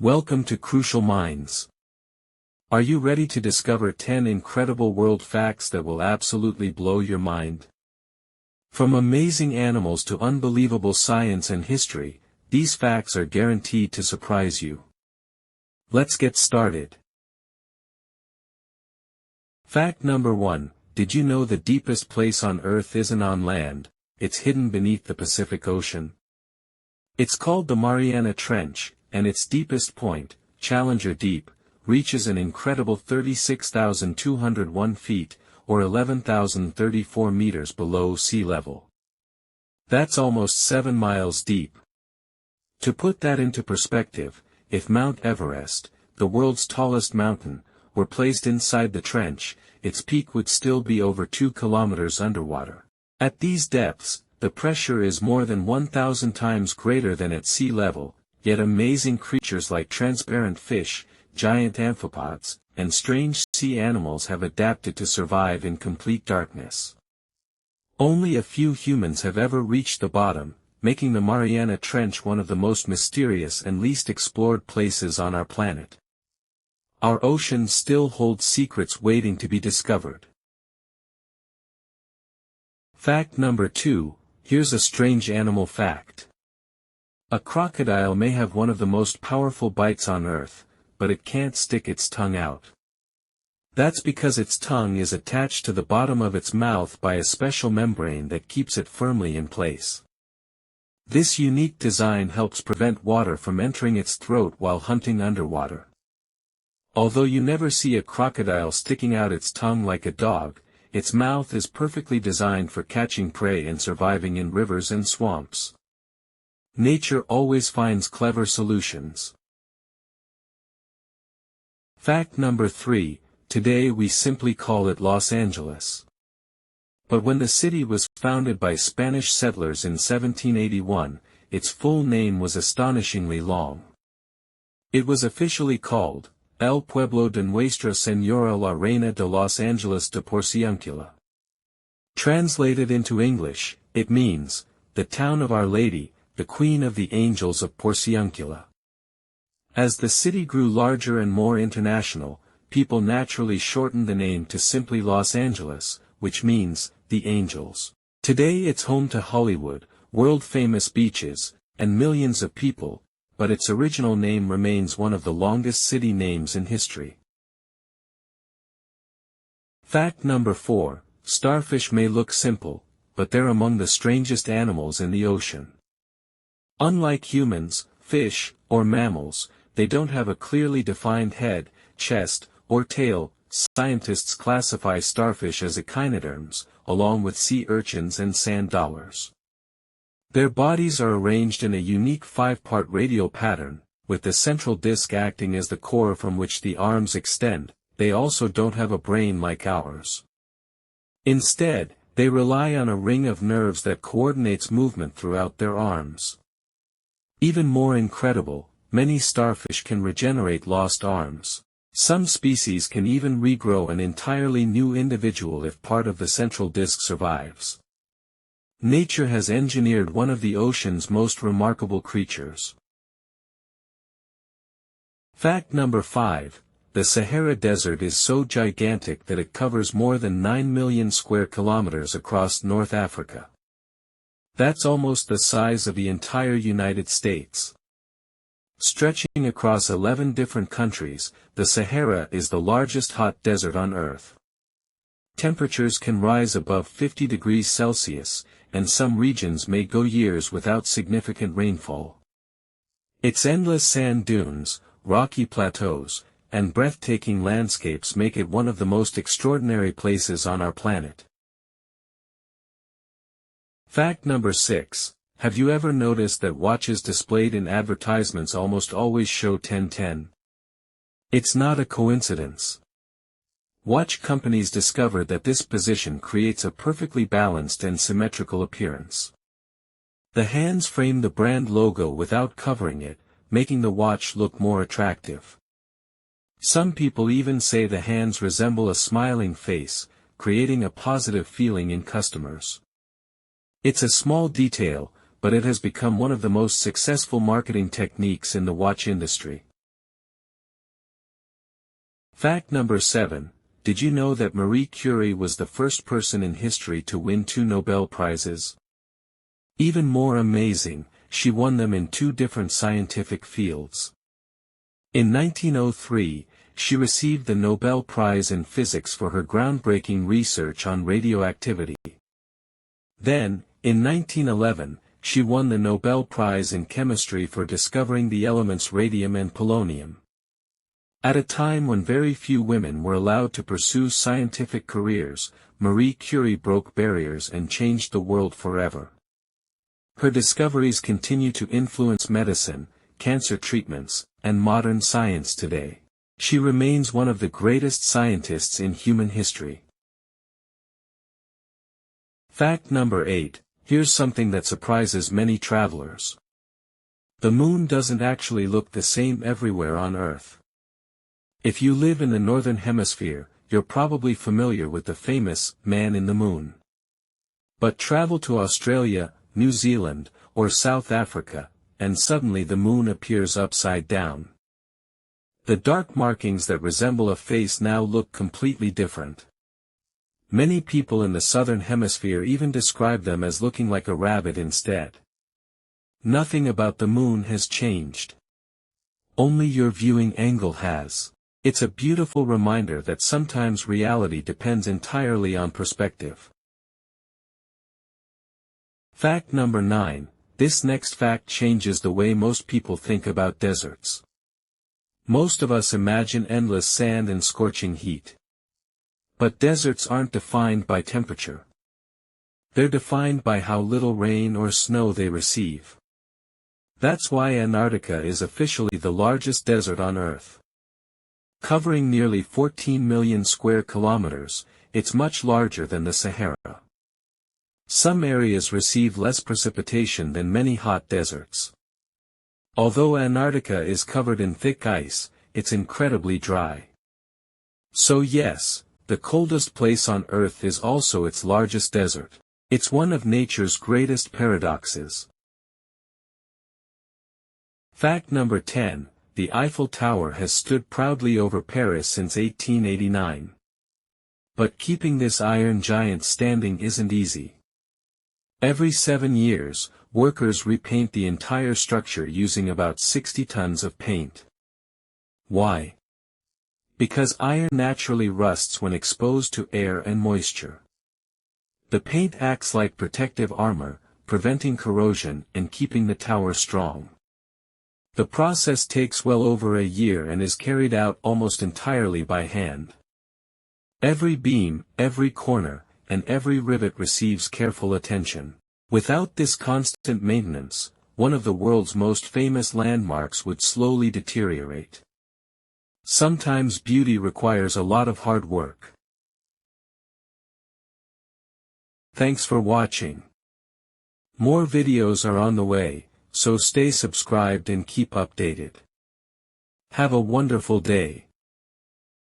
Welcome to Crucial Minds. Are you ready to discover 10 incredible world facts that will absolutely blow your mind? From amazing animals to unbelievable science and history, these facts are guaranteed to surprise you. Let's get started. Fact number 1, did you know the deepest place on Earth isn't on land, it's hidden beneath the Pacific Ocean? It's called the Mariana Trench, and its deepest point, Challenger Deep, reaches an incredible 36,201 feet, or 11,034 meters below sea level. That's almost 7 miles deep. To put that into perspective, if Mount Everest, the world's tallest mountain, were placed inside the trench, its peak would still be over 2 kilometers underwater. At these depths, the pressure is more than 1,000 times greater than at sea level, yet amazing creatures like transparent fish, giant amphipods, and strange sea animals have adapted to survive in complete darkness. Only a few humans have ever reached the bottom, making the Mariana Trench one of the most mysterious and least explored places on our planet. Our oceans still hold secrets waiting to be discovered. Fact number 2, here's a strange animal fact. A crocodile may have one of the most powerful bites on Earth, but it can't stick its tongue out. That's because its tongue is attached to the bottom of its mouth by a special membrane that keeps it firmly in place. This unique design helps prevent water from entering its throat while hunting underwater. Although you never see a crocodile sticking out its tongue like a dog, its mouth is perfectly designed for catching prey and surviving in rivers and swamps. Nature always finds clever solutions. Fact number 3, today we simply call it Los Angeles. But when the city was founded by Spanish settlers in 1781, its full name was astonishingly long. It was officially called, El Pueblo de Nuestra Señora la Reina de Los Angeles de Porciúncula. Translated into English, it means, the town of Our Lady, the Queen of the Angels of Porciúncula. As the city grew larger and more international, people naturally shortened the name to simply Los Angeles, which means, the Angels. Today it's home to Hollywood, world-famous beaches, and millions of people, but its original name remains one of the longest city names in history. Fact number 4, starfish may look simple, but they're among the strangest animals in the ocean. Unlike humans, fish, or mammals, they don't have a clearly defined head, chest, or tail. Scientists classify starfish as echinoderms, along with sea urchins and sand dollars. Their bodies are arranged in a unique 5-part radial pattern, with the central disc acting as the core from which the arms extend. They also don't have a brain like ours. Instead, they rely on a ring of nerves that coordinates movement throughout their arms. Even more incredible, many starfish can regenerate lost arms. Some species can even regrow an entirely new individual if part of the central disc survives. Nature has engineered one of the ocean's most remarkable creatures. Fact number 5, the Sahara Desert is so gigantic that it covers more than 9 million square kilometers across North Africa. That's almost the size of the entire United States. Stretching across 11 different countries, the Sahara is the largest hot desert on Earth. Temperatures can rise above 50 degrees Celsius, and some regions may go years without significant rainfall. Its endless sand dunes, rocky plateaus, and breathtaking landscapes make it one of the most extraordinary places on our planet. Fact number 6, have you ever noticed that watches displayed in advertisements almost always show 10:10? It's not a coincidence. Watch companies discovered that this position creates a perfectly balanced and symmetrical appearance. The hands frame the brand logo without covering it, making the watch look more attractive. Some people even say the hands resemble a smiling face, creating a positive feeling in customers. It's a small detail, but it has become one of the most successful marketing techniques in the watch industry. Fact number 7, did you know that Marie Curie was the first person in history to win 2 Nobel Prizes? Even more amazing, she won them in 2 different scientific fields. In 1903, she received the Nobel Prize in Physics for her groundbreaking research on radioactivity. Then, in 1911, she won the Nobel Prize in Chemistry for discovering the elements radium and polonium. At a time when very few women were allowed to pursue scientific careers, Marie Curie broke barriers and changed the world forever. Her discoveries continue to influence medicine, cancer treatments, and modern science today. She remains one of the greatest scientists in human history. Fact number 8, here's something that surprises many travelers. The moon doesn't actually look the same everywhere on Earth. If you live in the Northern Hemisphere, you're probably familiar with the famous man in the moon. But travel to Australia, New Zealand, or South Africa, and suddenly the moon appears upside down. The dark markings that resemble a face now look completely different. Many people in the Southern Hemisphere even describe them as looking like a rabbit instead. Nothing about the moon has changed. Only your viewing angle has. It's a beautiful reminder that sometimes reality depends entirely on perspective. Fact number 9, this next fact changes the way most people think about deserts. Most of us imagine endless sand and scorching heat. But deserts aren't defined by temperature. They're defined by how little rain or snow they receive. That's why Antarctica is officially the largest desert on Earth. Covering nearly 14 million square kilometers, it's much larger than the Sahara. Some areas receive less precipitation than many hot deserts. Although Antarctica is covered in thick ice, it's incredibly dry. So yes, the coldest place on Earth is also its largest desert. It's one of nature's greatest paradoxes. Fact number 10, the Eiffel Tower has stood proudly over Paris since 1889. But keeping this iron giant standing isn't easy. Every 7 years, workers repaint the entire structure using about 60 tons of paint. Why? Because iron naturally rusts when exposed to air and moisture. The paint acts like protective armor, preventing corrosion and keeping the tower strong. The process takes well over a year and is carried out almost entirely by hand. Every beam, every corner, and every rivet receives careful attention. Without this constant maintenance, one of the world's most famous landmarks would slowly deteriorate. Sometimes beauty requires a lot of hard work. Thanks for watching. More videos are on the way, so stay subscribed and keep updated. Have a wonderful day.